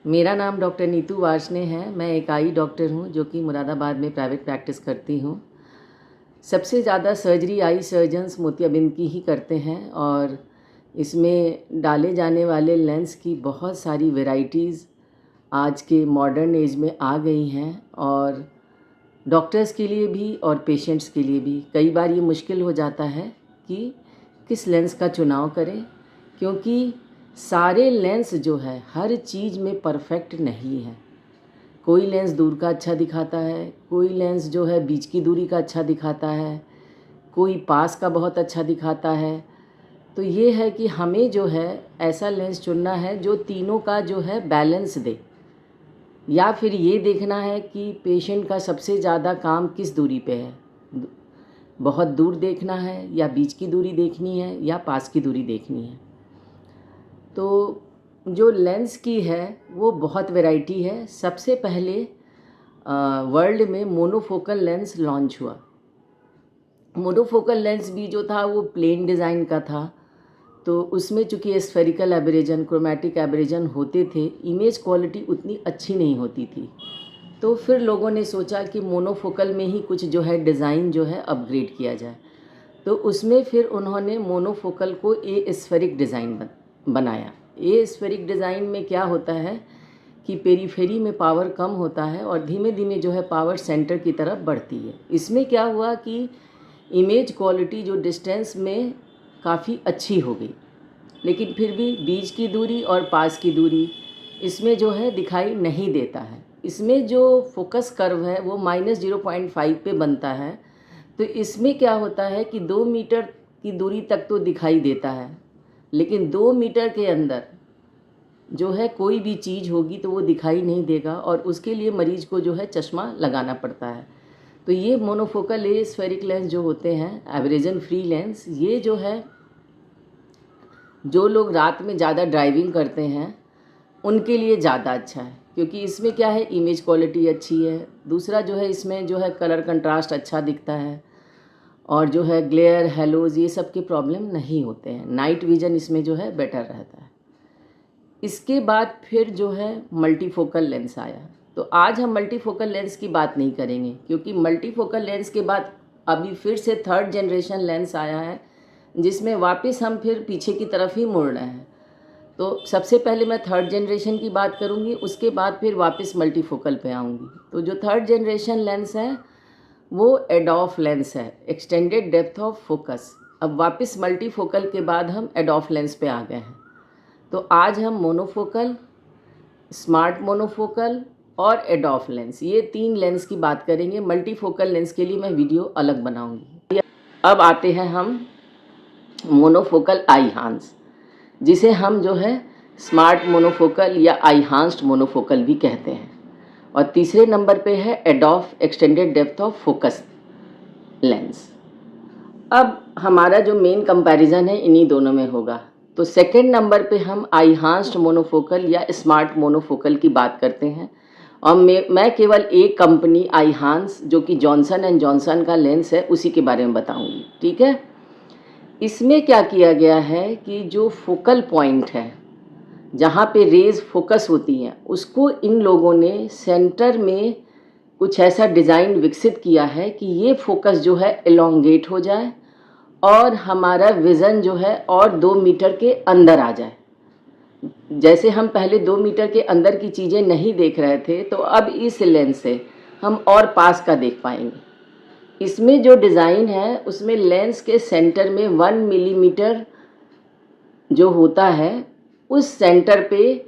मेरा नाम डॉक्टर नीतू वार्ष्णेय है। मैं एक आई डॉक्टर हूँ जो कि मुरादाबाद में प्राइवेट प्रैक्टिस करती हूँ। सबसे ज़्यादा सर्जरी आई सर्जन्स मोतियाबिंद की ही करते हैं और इसमें डाले जाने वाले लेंस की बहुत सारी वैरायटीज़ आज के मॉडर्न एज में आ गई हैं और डॉक्टर्स के लिए भी और पेशेंट्स के लिए भी कई बार ये मुश्किल हो जाता है कि किस लेंस का चुनाव करें, क्योंकि सारे लेंस जो है हर चीज़ में परफेक्ट नहीं है। कोई लेंस दूर का अच्छा दिखाता है, कोई लेंस जो है बीच की दूरी का अच्छा दिखाता है, कोई पास का बहुत अच्छा दिखाता है। तो ये है कि हमें जो है ऐसा लेंस चुनना है जो तीनों का जो है बैलेंस दे, या फिर ये देखना है कि पेशेंट का सबसे ज़्यादा काम किस दूरी पे है, बहुत दूर देखना है या बीच की दूरी देखनी है या पास की दूरी देखनी है। तो जो लेंस की है वो बहुत वैरायटी है। सबसे पहले वर्ल्ड में मोनोफोकल लेंस लॉन्च हुआ। मोनोफोकल लेंस भी जो था वो प्लेन डिज़ाइन का था, तो उसमें चूँकि स्फेरिकल एब्रेजन, क्रोमेटिक एब्रेजन होते थे, इमेज क्वालिटी उतनी अच्छी नहीं होती थी। तो फिर लोगों ने सोचा कि मोनोफोकल में ही कुछ जो है डिज़ाइन जो है अपग्रेड किया जाए। तो उसमें फिर उन्होंने मोनोफोकल को स्फेरिक डिज़ाइन बनाया। स्फेरिक डिज़ाइन में क्या होता है कि पेरीफेरी में पावर कम होता है और धीमे धीमे जो है पावर सेंटर की तरफ बढ़ती है। इसमें क्या हुआ कि इमेज क्वालिटी जो डिस्टेंस में काफ़ी अच्छी हो गई, लेकिन फिर भी बीच की दूरी और पास की दूरी इसमें जो है दिखाई नहीं देता है। इसमें जो फोकस कर्व है वो -0.5 पे बनता है। तो इसमें क्या होता है कि 2 मीटर की दूरी तक तो दिखाई देता है, लेकिन 2 मीटर के अंदर जो है कोई भी चीज़ होगी तो वो दिखाई नहीं देगा और उसके लिए मरीज़ को जो है चश्मा लगाना पड़ता है। तो ये मोनोफोकल स्फेरिक लेंस जो होते हैं, एब्रेजन फ्री लेंस, ये जो है जो लोग रात में ज़्यादा ड्राइविंग करते हैं उनके लिए ज़्यादा अच्छा है, क्योंकि इसमें क्या है इमेज क्वालिटी अच्छी है। दूसरा जो है इसमें जो है कलर कंट्रास्ट अच्छा दिखता है और जो है ग्लेयर, हेलोज, ये सब के प्रॉब्लम नहीं होते हैं। नाइट विज़न इसमें जो है बेटर रहता है। इसके बाद फिर जो है मल्टीफोकल लेंस आया। तो आज हम मल्टीफोकल लेंस की बात नहीं करेंगे, क्योंकि मल्टीफोकल लेंस के बाद अभी फिर से थर्ड जनरेशन लेंस आया है, जिसमें वापस हम फिर पीछे की तरफ ही मुड़ रहे हैं। तो सबसे पहले मैं थर्ड जनरेशन की बात करूँगी, उसके बाद फिर वापस मल्टीफोकल पे आऊँगी। तो जो थर्ड जनरेशन लेंस है वो एडॉफ लेंस है, एक्सटेंडेड डेप्थ ऑफ फोकस। अब वापस मल्टीफोकल के बाद हम एडॉफ लेंस पे आ गए हैं। तो आज हम मोनोफोकल, स्मार्ट मोनोफोकल और एडॉफ लेंस, ये 3 लेंस की बात करेंगे। मल्टीफोकल लेंस के लिए मैं वीडियो अलग बनाऊंगी। अब आते हैं हम मोनोफोकल आई हांस, जिसे हम जो है स्मार्ट मोनोफोकल या आई हांस्ड मोनोफोकल भी कहते हैं। और तीसरे नंबर पे है EDOF, extended depth of focus lens. अब हमारा जो मेन कंपैरिजन है इन्हीं दोनों में होगा। तो सेकंड नंबर पे हम आई हांस्ड मोनोफोकल या स्मार्ट मोनोफोकल की बात करते हैं और मैं केवल एक कंपनी आई हांस, जो कि जॉनसन एंड जॉनसन का लेंस है, उसी के बारे में बताऊंगी। ठीक है। इसमें क्या किया गया है कि जो फोकल पॉइंट है जहाँ पे रेज फोकस होती हैं, उसको इन लोगों ने सेंटर में कुछ ऐसा डिज़ाइन विकसित किया है कि ये फोकस जो है एलोंगेट हो जाए और हमारा विज़न जो है और 2 मीटर के अंदर आ जाए। जैसे हम पहले 2 मीटर के अंदर की चीज़ें नहीं देख रहे थे, तो अब इस लेंस से हम और पास का देख पाएंगे। इसमें जो डिज़ाइन है उसमें लेंस के सेंटर में 1 मिलीमीटर जो होता है, उस सेंटर पे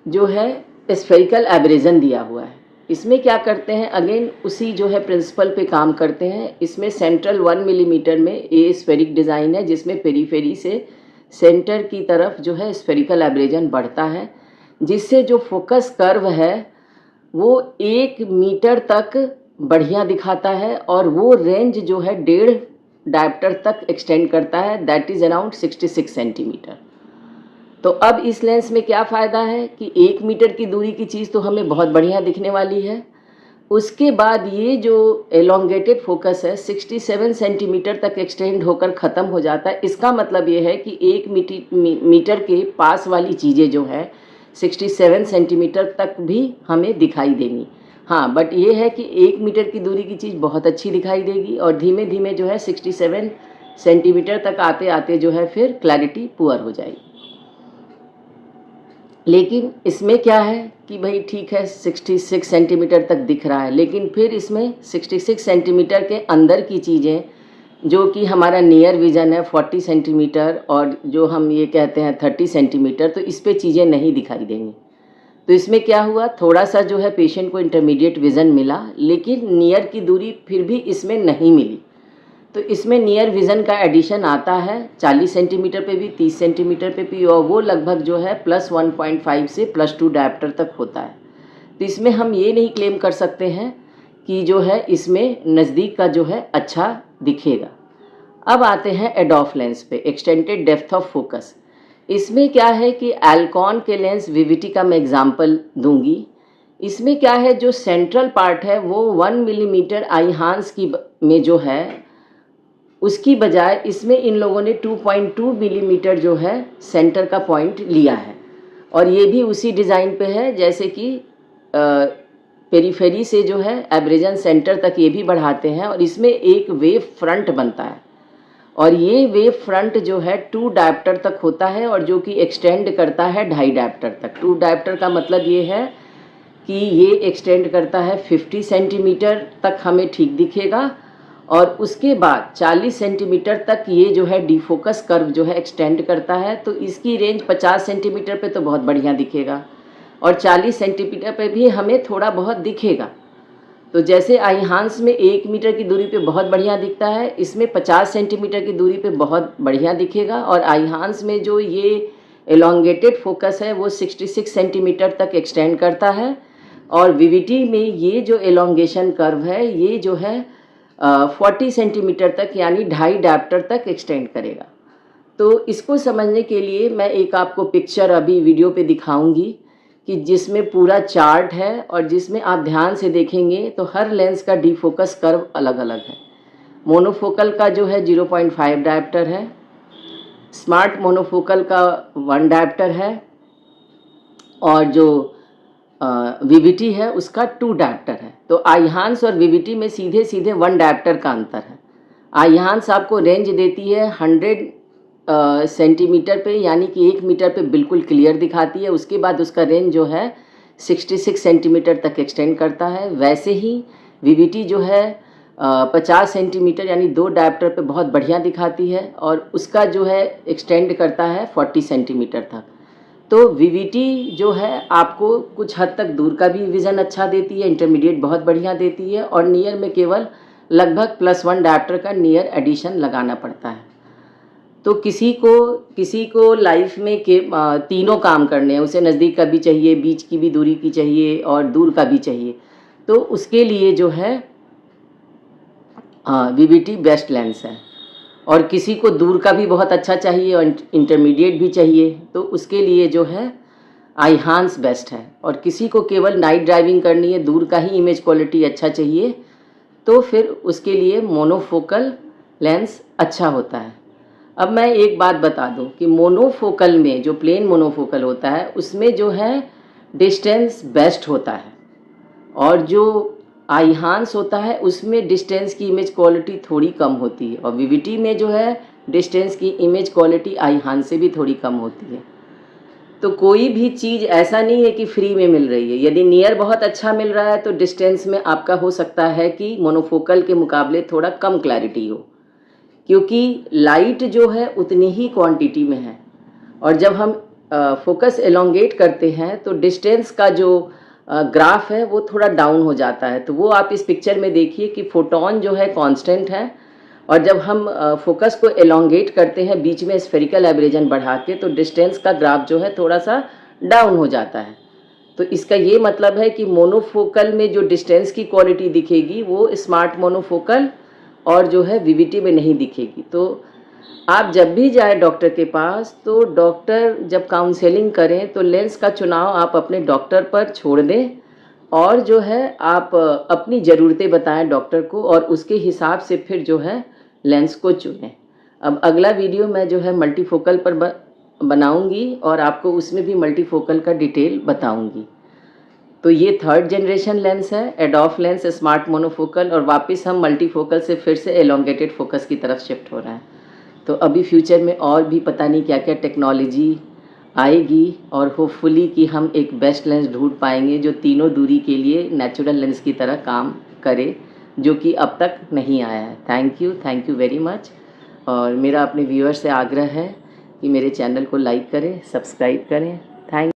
जो है स्फेरिकल एब्रेजन दिया हुआ है। इसमें क्या करते हैं, अगेन उसी जो है प्रिंसिपल पे काम करते हैं। इसमें सेंट्रल 1 मिलीमीटर में ए स्फेरिक डिज़ाइन है, जिसमें पेरीफेरी से सेंटर की तरफ जो है स्फेरिकल एब्रेजन बढ़ता है, जिससे जो फोकस कर्व है वो 1 मीटर तक बढ़िया दिखाता है और वो रेंज जो है 1.5 डायप्टर तक एक्सटेंड करता है, दैट इज़ अराउंड 66 सेंटीमीटर। तो अब इस लेंस में क्या फ़ायदा है कि 1 मीटर की दूरी की चीज़ तो हमें बहुत बढ़िया दिखने वाली है। उसके बाद ये जो एलोंगेटेड फोकस है 67 सेंटीमीटर तक एक्सटेंड होकर ख़त्म हो जाता है। इसका मतलब ये है कि 1 मीटर के पास वाली चीज़ें जो है 67 सेंटीमीटर तक भी हमें दिखाई देंगी। हाँ, बट ये है कि 1 मीटर की दूरी की चीज़ बहुत अच्छी दिखाई देगी और धीमे धीमे जो है 67 सेंटीमीटर तक आते आते जो है फिर क्लैरिटी पुअर हो जाएगी। लेकिन इसमें क्या है कि भाई ठीक है 66 सेंटीमीटर तक दिख रहा है, लेकिन फिर इसमें 66 सेंटीमीटर के अंदर की चीज़ें जो कि हमारा नियर विज़न है 40 सेंटीमीटर और जो हम ये कहते हैं 30 सेंटीमीटर, तो इस पे चीज़ें नहीं दिखाई देंगी। तो इसमें क्या हुआ, थोड़ा सा जो है पेशेंट को इंटरमीडिएट विज़न मिला, लेकिन नियर की दूरी फिर भी इसमें नहीं मिली। तो इसमें नियर विज़न का एडिशन आता है 40 सेंटीमीटर पे भी, 30 सेंटीमीटर पे भी, और वो लगभग जो है +1.5 से +2 डायप्टर तक होता है। तो इसमें हम ये नहीं क्लेम कर सकते हैं कि जो है इसमें नज़दीक का जो है अच्छा दिखेगा। अब आते हैं एडॉफ लेंस पे, एक्सटेंडेड डेप्थ ऑफ फोकस। इसमें क्या है कि एल्कॉन के लेंस विविटी का मैं एग्जांपल दूंगी। इसमें क्या है, जो सेंट्रल पार्ट है वो 1 मिलीमीटर आईहांस की में जो है उसकी बजाय इसमें इन लोगों ने 2.2 मिलीमीटर जो है सेंटर का पॉइंट लिया है, और ये भी उसी डिज़ाइन पे है जैसे कि पेरीफेरी से जो है एब्रेजन सेंटर तक ये भी बढ़ाते हैं, और इसमें एक वेव फ्रंट बनता है और ये वेव फ्रंट जो है 2 डायप्टर तक होता है और जो कि एक्सटेंड करता है 2.5 डायप्टर तक। 2 डायप्टर का मतलब ये है कि ये एक्सटेंड करता है 50 सेंटीमीटर तक हमें ठीक दिखेगा, और उसके बाद 40 सेंटीमीटर तक ये जो है डिफोकस कर्व जो है एक्सटेंड करता है। तो इसकी रेंज 50 सेंटीमीटर पे तो बहुत बढ़िया दिखेगा और 40 सेंटीमीटर पे भी हमें थोड़ा बहुत दिखेगा। तो जैसे आईहांस में 1 मीटर की दूरी पे बहुत बढ़िया दिखता है, इसमें 50 सेंटीमीटर की दूरी पे बहुत बढ़िया दिखेगा, और आईहांस में जो ये एलोंगेटेड फोकस है वो 66 सेंटीमीटर तक एक्सटेंड करता है, और विविटी में ये जो एलोंगेशन कर्व है ये जो है 40 सेंटीमीटर तक यानी 2.5 डायप्टर तक एक्सटेंड करेगा। तो इसको समझने के लिए मैं एक आपको पिक्चर अभी वीडियो पे दिखाऊंगी कि जिसमें पूरा चार्ट है और जिसमें आप ध्यान से देखेंगे तो हर लेंस का डीफोकस कर्व अलग अलग है। मोनोफोकल का जो है 0.5 डायप्टर है, स्मार्ट मोनोफोकल का 1 डायप्टर है, और जो विविटी है उसका 2 डायप्टर है। तो आईहांस और विविटी में सीधे सीधे 1 डायप्टर का अंतर है। आईहांस आपको रेंज देती है 100 सेंटीमीटर पे, यानी कि 1 मीटर पे बिल्कुल क्लियर दिखाती है। उसके बाद उसका रेंज जो है 66 सेंटीमीटर तक एक्सटेंड करता है। वैसे ही विविटी जो है 50 सेंटीमीटर यानी 2 डायप्टर पे बहुत बढ़िया दिखाती है, और उसका जो है एक्सटेंड करता है 40 सेंटीमीटर तक। तो विविटी जो है आपको कुछ हद तक दूर का भी विज़न अच्छा देती है, इंटरमीडिएट बहुत बढ़िया देती है, और नियर में केवल लगभग +1 डायप्टर का नियर एडिशन लगाना पड़ता है। तो किसी को लाइफ में के तीनों काम करने हैं, उसे नज़दीक का भी चाहिए, बीच की भी दूरी की चाहिए और दूर का भी चाहिए। तो उसके लिए जो है विविटी बेस्ट लेंस है, और किसी को दूर का भी बहुत अच्छा चाहिए और इंटरमीडिएट भी चाहिए, तो उसके लिए जो है आईहांस बेस्ट है। और किसी को केवल नाइट ड्राइविंग करनी है, दूर का ही इमेज क्वालिटी अच्छा चाहिए, तो फिर उसके लिए मोनोफोकल लेंस अच्छा होता है। अब मैं एक बात बता दूं कि मोनोफोकल में जो प्लेन मोनोफोकल होता है उसमें जो है डिस्टेंस बेस्ट होता है, और जो आईहांस होता है उसमें डिस्टेंस की इमेज क्वालिटी थोड़ी कम होती है, और विविटी में जो है डिस्टेंस की इमेज क्वालिटी आईहांस से भी थोड़ी कम होती है। तो कोई भी चीज़ ऐसा नहीं है कि फ्री में मिल रही है। यदि नियर बहुत अच्छा मिल रहा है तो डिस्टेंस में आपका हो सकता है कि मोनोफोकल के मुकाबले थोड़ा कम क्लैरिटी हो, क्योंकि लाइट जो है उतनी ही क्वांटिटी में है, और जब हम फोकस एलोंगेट करते हैं तो डिस्टेंस का जो ग्राफ है वो थोड़ा डाउन हो जाता है। तो वो आप इस पिक्चर में देखिए कि फोटोन जो है कांस्टेंट है, और जब हम फोकस को एलोंगेट करते हैं बीच में स्फेरिकल एब्रेजन बढ़ा के, तो डिस्टेंस का ग्राफ जो है थोड़ा सा डाउन हो जाता है। तो इसका ये मतलब है कि मोनोफोकल में जो डिस्टेंस की क्वालिटी दिखेगी वो स्मार्ट मोनोफोकल और जो है विविटी में नहीं दिखेगी। तो आप जब भी जाए डॉक्टर के पास, तो डॉक्टर जब काउंसलिंग करें तो लेंस का चुनाव आप अपने डॉक्टर पर छोड़ दें, और जो है आप अपनी ज़रूरतें बताएं डॉक्टर को, और उसके हिसाब से फिर जो है लेंस को चुनें। अब अगला वीडियो मैं जो है मल्टीफोकल पर बनाऊंगी और आपको उसमें भी मल्टीफोकल का डिटेल बताऊंगी। तो ये थर्ड जनरेशन लेंस है, एडोफ लेंस स्मार्ट मोनोफोकल, और वापस हम मल्टीफोकल से फिर से एलोंगेटेड फोकस की तरफ शिफ्ट हो रहा है। तो अभी फ्यूचर में और भी पता नहीं क्या क्या टेक्नोलॉजी आएगी और होपफुली कि हम एक बेस्ट लेंस ढूंढ पाएंगे जो तीनों दूरी के लिए नेचुरल लेंस की तरह काम करे, जो कि अब तक नहीं आया है। Thank you very much. और मेरा अपने व्यूअर्स से आग्रह है कि मेरे चैनल को लाइक करें, सब्सक्राइब करें। थैंक